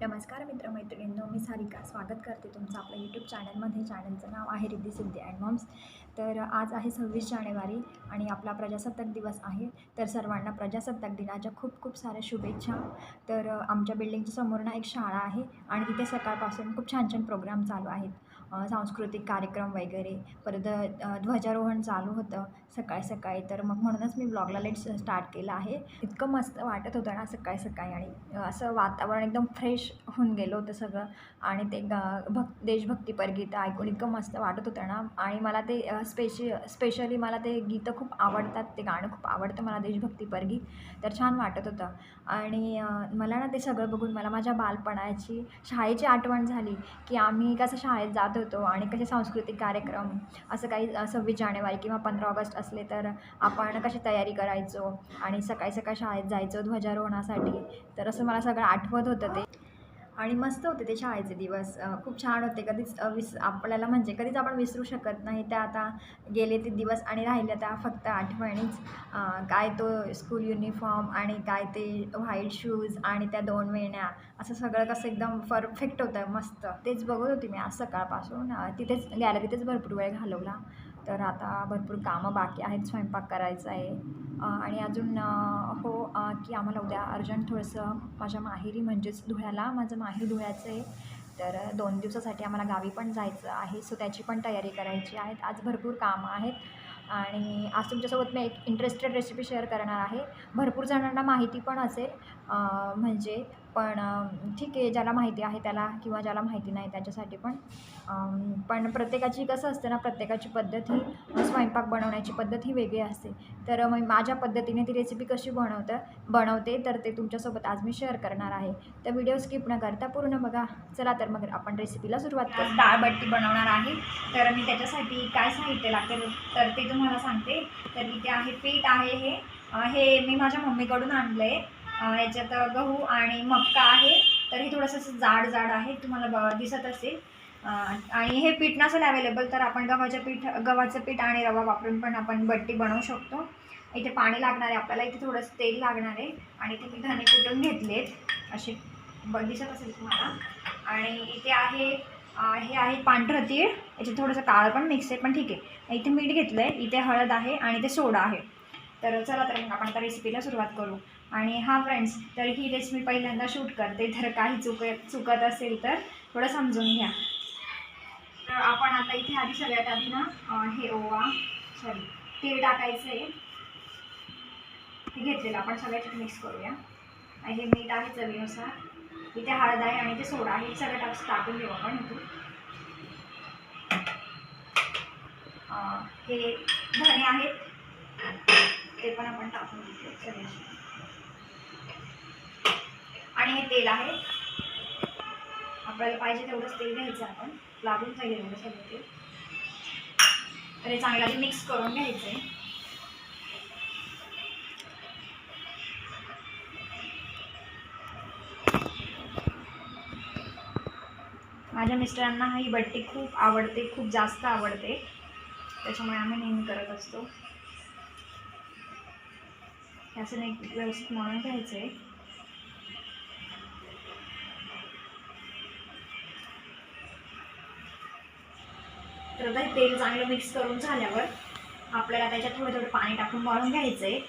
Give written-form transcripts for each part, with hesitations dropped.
नमस्कार मित्रमैत्रिणींनो, मी सारिका स्वागत करते तुमचं आपल्या यूट्यूब चॅनलमध्ये. चॅनलचं नाव आहे रिद्धी सिद्धी अँड मॉम्स. तर आज आहे 26 जानेवारी आणि आपला प्रजासत्ताक दिवस आहे. तर सर्वांना प्रजासत्ताक दिनाच्या खूप खूप साऱ्या शुभेच्छा. तर आमच्या बिल्डिंगच्या समोर ना एक शाळा आहे आणि तिथे सकाळपासून खूप छान छान प्रोग्राम चालू आहेत. सांस्कृतिक कार्यक्रम वगैरे, परत ध्वजारोहण चालू होतं सकाळी सकाळी. तर मग म्हणूनच मी ब्लॉगला लेट स्टार्ट केलं आहे. इतकं मस्त वाटत होतं ना सकाळी सकाळी, आणि असं वातावरण एकदम फ्रेश होऊन गेलं होतं सगळं. आणि ते देशभक्तीपर गीतं ऐकून इतकं मस्त वाटत होतं ना. आणि मला ते स्पेशली मला ते गीतं खूप आवडतात, ते गाणं खूप आवडतं मला, देशभक्तीपर गीत. तर छान वाटत होतं. आणि मला ना ते सगळं बघून मला माझ्या बालपणाची शाळेची आठवण झाली, की आम्ही कसं शाळेत जात होतो आणि कसे सांस्कृतिक कार्यक्रम, असं काही 26 जानेवारी किंवा 15 ऑगस्ट असले तर आपण कशी तयारी करायचो आणि सकाळी सकाळी शाळेत जायचो ध्वजारोहणासाठी. तर असं मला सगळं आठवत होतं ते. आणि मस्त होते ते शाळेचे दिवस. खूप छान होते. कधीच आपल्याला म्हणजे कधीच आपण विसरू शकत नाही. त्या आता गेले ते दिवस आणि राहिल्या त्या फक्त आठवणीच. काय तो स्कूल युनिफॉर्म आणि काय ते व्हाईट शूज आणि त्या 2 वेण्या, असं सगळं कसं एकदम परफेक्ट होतं, मस्त. तेच बघत होती मी आज सकाळपासून. तिथेच गॅलरीतच भरपूर वेळ घालवला. तर आता भरपूर कामं बाकी आहेत, स्वयंपाक करायचा आहे. आणि अजून की आम्हाला उद्या अर्जंट थोडंसं माझ्या माहेरी, म्हणजेच धुळ्याला, माझं माहेर धुळ्याचं आहे. तर 2 दिवसासाठी आम्हाला गावी पण जायचं आहे. सो त्याची पण तयारी करायची आहे. आज भरपूर कामं आहेत. आणि आज तुमच्यासोबत मी एक इंटरेस्टेड रेसिपी शेअर करणार आहे. भरपूर जणांना माहिती पण असेल, म्हणजे पण ठीक आहे, ज्याला माहिती आहे त्याला, किंवा ज्याला माहिती नाही त्याच्यासाठी पण. पण प्रत्येकाची कसं असतं ना, प्रत्येकाची पद्धत ही, स्वयंपाक बनवण्याची पद्धत ही वेगळी असते. तर मग माझ्या पद्धतीने ती रेसिपी कशी बनवते तर ते तुमच्यासोबत आज मी शेअर करणार आहे. तर व्हिडिओ स्किप न करता पूर्ण बघा. चला तर मग आपण रेसिपीला सुरुवात करू. डाळबट्टी बनवणार आहे. तर मी त्याच्यासाठी काय साहित्य लागतं तर ते तुम्हाला सांगते. तर इथे आहे पीठ आहे, हे मी माझ्या मम्मीकडून आणलं आहे. याच्यात गहू आणि मक्का आहे. तर हे थोडंसं असं जाड जाड आहे, तुम्हाला दिसत असेल. आणि हे पीठ नसेल अवेलेबल तर आपण गव्हाचं पीठ आणि रवा वापरून पण आपण बट्टी बनवू शकतो. इथे पाणी लागणार आहे आपल्याला, इथे थोडंसं तेल लागणार आहे, आणि इथे मी धणे कुटून घेतलेत असे, दिसत असेल तुम्हाला. आणि इथे आहे हे आहे पांढरं तीळ, याच्यात थोडंसं काळं पण मिक्स आहे, पण ठीक आहे. इथे मीठ घेतलं आहे, इथे हळद आहे आणि ते सोडा आहे. तर चला तर मग आपण त्या रेसिपीला सुरुवात करू. आणि हा फ्रेंड्स, तर ही रेसिपी पहिल्यांदा शूट करते, तर काही चुकत असेल तर थोडं समजून घ्या. तर आपण आता इथे आधी सगळ्यात आधी ना हे तीळ टाकायचं आहे. हे घेतलेलं आपण सगळ्याच्यात मिक्स करूया. आणि हे मीठ आहे चवीनुसार, इथे हळद आहे आणि ते सोडा आहे, सगळं टाकून देऊ आपण इथे. हे धणे आहेत, ते पण आपण टाकून देतो सगळ्याचे. आणि हे तेल आहे, आपल्याला पाहिजे तेवढंच तेल घ्यायचं, आपण लागून जाईल एवढं सगळं तेल. तर हे चांगलं मिक्स करून घ्यायचं आहे. माझ्या मिस्टरांना ही बट्टी खूप आवडते, खूप जास्त आवडते, त्याच्यामुळे आम्ही नेहमी करत असतो. असं नाही व्यवस्थित मळून घ्यायचं आहे. तर आता तेल चांगलं मिक्स करून झाल्यावर आपल्याला त्याच्यात थोडं थोडं पाणी टाकून मळून घ्यायचं आहे.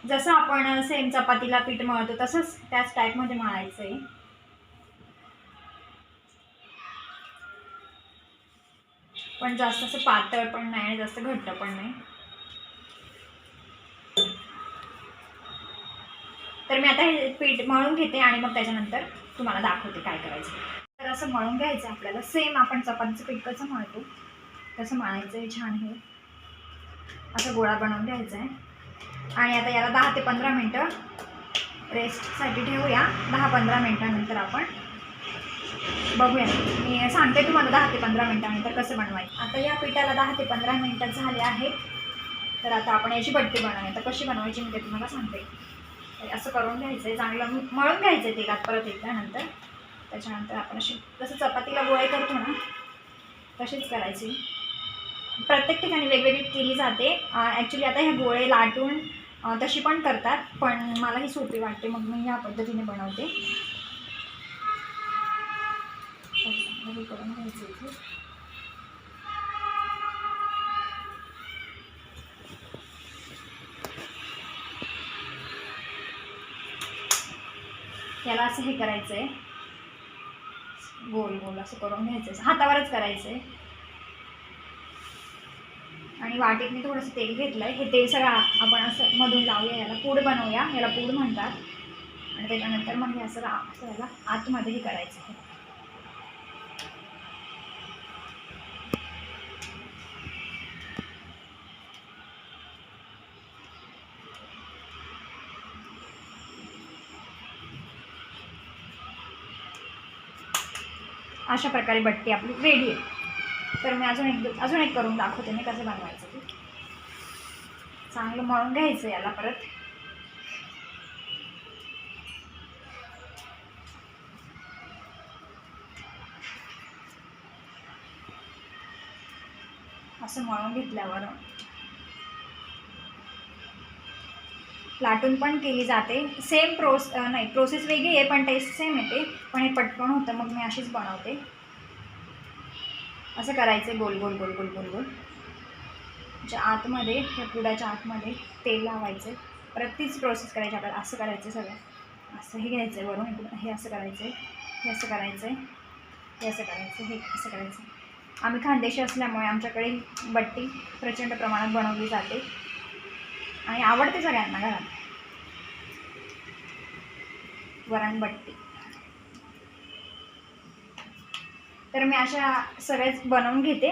जसं आपण सेम चपातीला पीठ मळतो तसंच त्याच टाईपमध्ये मळायचं आहे. पण जास्त असं पातळ पण नाही आणि जास्त घट्ट पण नाही. तर मी आता हे पीठ मळून घेते आणि मग त्याच्यानंतर तुम्हाला दाखवते काय करायचं. तर असं मळून घ्यायचं आपल्याला, सेम आपण चपातीचं पीठ कसं मळतो तसं मळायचं आहे. छान हे असं गोळा बनवून घ्यायचा आहे. आणि आता याला 10 ते 15 मिनटं रेस्टसाठी ठेवूया. 10-15 मिनटानंतर आपण बघूया. मी सांगते तुम्हाला 10 ते 15 मिनटानंतर कसं बनवायचं. आता या पिठाला 10 ते 15 मिनटं झाले आहेत. तर आता आपण याची बट्टी बनवूया. तर कशी बनवायची मी ते तुम्हाला सांगते. असं करून घ्यायचं आहे, चांगलं मळून घ्यायचं आहे तेलात परत एकदा. नंतर त्याच्यानंतर आपण अशी जसं चपातीला गोळे करतो ना तशीच करायची. प्रत्येक ठिकाणी वेगवेगळी केली जाते ॲक्च्युली. आता हे गोळे लाटून तशी पण करतात, पण मला ही सोपी वाटते, मग मी ह्या पद्धतीने बनवते. सगळं हे करून घ्यायचं इथे. त्याला असं हे करायचं आहे, गोल गोल असं करून घ्यायचं आहे, हातावरच करायचं आहे. आणि वाटीत मी थोडंसं तेल घेतलं आहे. हे तेल सगळं आपण असं मधून लावूया, याला पूड बनवूया, याला पूड म्हणतात. आणि त्याच्यानंतर मग हे असं याला आतमध्ये हे करायचं आहे. अशा प्रकारे बट्टी आपली रेडी आहे. तर मी अजून एक करून दाखवते मी कसं बनवायचं ते. चांगलं मळून घ्यायचं याला परत. असं मळून घेतल्यावर लाटून पण केली जाते. सेम प्रोसेस वेगळी आहे पण टेस्ट सेम येते, पण हे पटकन होतं, मग मी अशीच बनवते. असं करायचं गोल गोल गोल गोल गोल गोल. ज्या आतमध्ये त्या पुडाच्या आतमध्ये तेल लावायचं. परत तीच प्रोसेस करायची आपल्याला. असं करायचं सगळं, असं हे घ्यायचं आहे वरून इकडून, हे असं करायचं आहे, हे असं करायचं आहे, हे असं करायचं, हे असं करायचं. आम्ही खानदेशी असल्यामुळे आमच्याकडे बट्टी प्रचंड प्रमाणात बनवली जाते आणि आवडते सगळ्यांना घरात. वरणबट्टी तर मी अशा सगळ्याच बनवून घेते.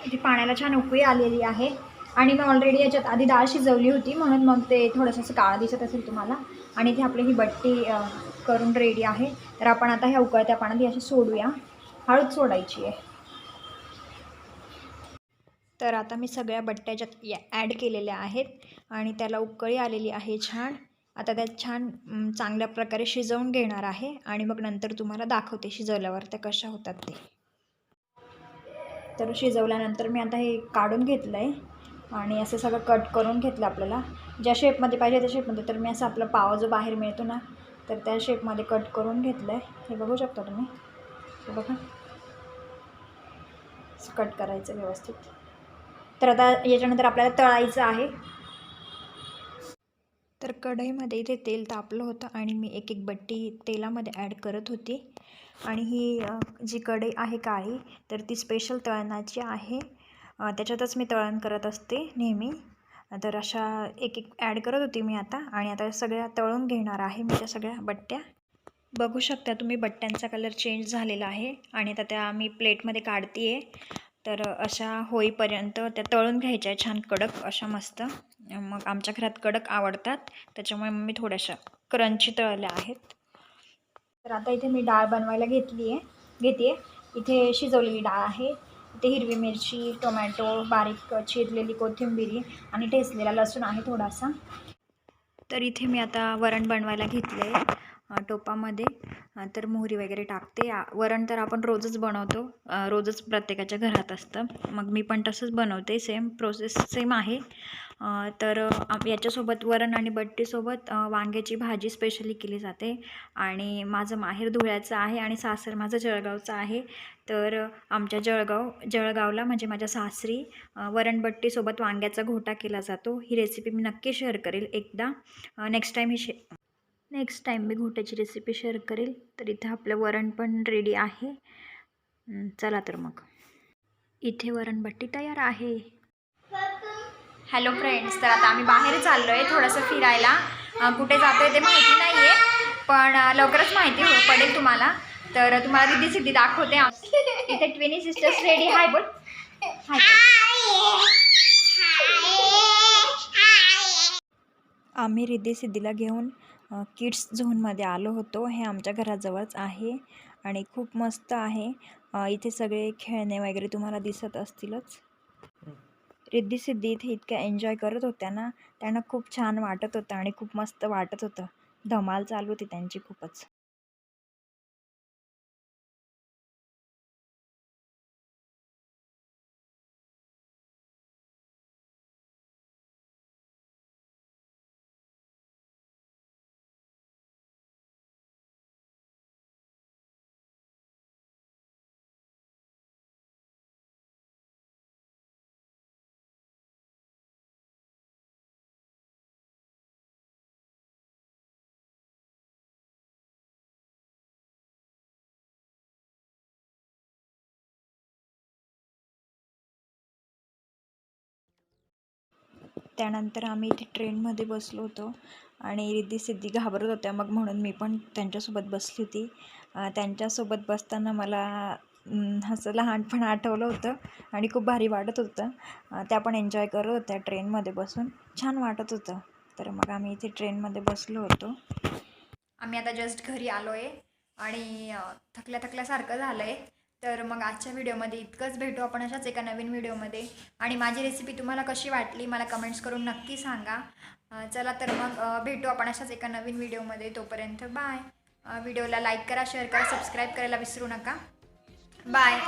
इथे पाण्याला छान उकळी आलेली आहे आणि मी ऑलरेडी याच्यात आधी डाळ शिजवली होती, म्हणून मग ते थोडंसं असं काळं दिसत असेल तुम्हाला. आणि इथे आपली ही बट्टी करून रेडी आहे. तर आपण आता ह्या उकळत्या पाण्यात अशी सोडूया, हळद सोडायची आहे. तर आता मी सगळ्या बट्ट्या ज्यात ॲड केलेल्या आहेत आणि त्याला उकळी आलेली आहे छान. आता त्यात छान चांगल्या प्रकारे शिजवून घेणार आहे आणि मग नंतर तुम्हाला दाखवते शिजवल्यावर त्या कशा होतात ते. तर शिजवल्यानंतर मी आता हे काढून घेतलं आहे आणि असं सगळं कट करून घेतलं आपल्याला ज्या शेपमध्ये पाहिजे त्या शेपमध्ये. तर मी असं आपला पाव जो बाहेर मिळतो ना, तर त्या शेपमध्ये कट करून घेतलं आहे. हे बघू शकता तुम्ही, हे बघा कट करायचं व्यवस्थित. तर आता याच्यानंतर आपल्याला तळायचं आहे. तर कढईमध्ये इथे तेल तापलं होतं आणि मी एक एक बट्टी तेलामध्ये ॲड करत होती. आणि ही जी कढई आहे काळी, तर ती स्पेशल तळणाची आहे. त्याच्यातच मी तळण करत असते नेहमी. तर अशा एक एक ॲड करत होती मी आता. आणि आता सगळ्या तळून घेणार आहे मी त्या सगळ्या बट्ट्या. बघू शकता तुम्ही बट्ट्यांचा कलर चेंज झालेला आहे आणि आता त्या मी प्लेटमध्ये काढते आहे. तर अशा होईपर्यंत त्या तळून घ्यायच्या छान कडक अशा मस्त. मग आमच्या घरात कडक आवडतात, त्याच्यामुळे मग मी थोड्याशा क्रंची तळल्या आहेत. तर आता इथे मी डाळ बनवायला घेते. इथे शिजवलेली डाळ आहे. इथे हिरवी मिरची, टोमॅटो, बारीक चिरलेली कोथिंबीर आणि ठेचलेला लसूण आहे थोडासा. तर इथे मी आता वरण बनवायला घेतलं आहे टोपामध्ये. तर मोहरी वगैरे टाकते. वरण तर आपण रोजच बनवतो, रोजच प्रत्येकाच्या घरात असतं. मग मी पण तसंच बनवते, सेम प्रोसेस सेम आहे. तर याच्यासोबत वरण आणि बट्टीसोबत वांग्याची भाजी स्पेशली केली जाते. आणि माझं माहेर धुळ्याचं आहे आणि सासर माझं जळगावचं आहे. तर आमच्या जळगावला म्हणजे माझ्या सासरी वरणबट्टीसोबत वांग्याचा घोटा केला जातो. ही रेसिपी मी नक्की शेअर करेल एकदा. नेक्स्ट टाईम मी घोट्याची रेसिपी शेअर करेल. तर इथं आपलं वरण पण रेडी आहे. चला तर मग इथे वरणबट्टी तयार आहे. हॅलो फ्रेंड्स, तर आता आम्ही बाहेर चाललो आहे थोडंसं फिरायला. कुठे जातो आहे ते माहिती नाही आहे, पण लवकरच माहिती पडेल तुम्हाला. तर तुम्हाला रिद्धी सिद्धी दाखवते. इथे ट्विनी सिस्टर्स रेडी. हाय बोल. आम्ही रिद्धी सिद्धीला घेऊन किड्स झोनमध्ये आलो होतो. हे आमच्या घराजवळच आहे आणि खूप मस्त आहे. इथे सगळे खेळणे वगैरे तुम्हाला दिसत असतीलच. रिद्धी सिद्धी इथे इतकं एन्जॉय करत होत्या ना, त्यांना खूप छान वाटत होतं आणि खूप मस्त वाटत होतं. धमाल चालू होती त्यांची खूपच. त्यानंतर आम्ही इथे ट्रेनमध्ये बसलो होतो आणि रिद्धी सिद्धी घाबरत होत्या, मग म्हणून मी पण त्यांच्यासोबत बसली होती. त्यांच्यासोबत बसताना मला असं लहानपण आठवलं होतं आणि खूप भारी वाटत होतं. त्या पण एन्जॉय करत होत्या ट्रेनमध्ये बसून, छान वाटत होतं. तर मग आम्ही इथे ट्रेनमध्ये बसलो होतो. आम्ही आता जस्ट घरी आलो आहे आणि थकल्यासारखं झालं आहे. तर मग आजच्या व्हिडिओमध्ये इतकंच. भेटू आपण अशाच एका नवीन व्हिडिओमध्ये. आणि माझी रेसिपी तुम्हाला कशी वाटली मला कमेंट्स करून नक्की सांगा. चला तर मग भेटू आपण अशाच एका नवीन व्हिडिओमध्ये. तोपर्यंत बाय. व्हिडिओला लाईक करा, शेअर करा, सबस्क्राईब करायला विसरू नका. बाय.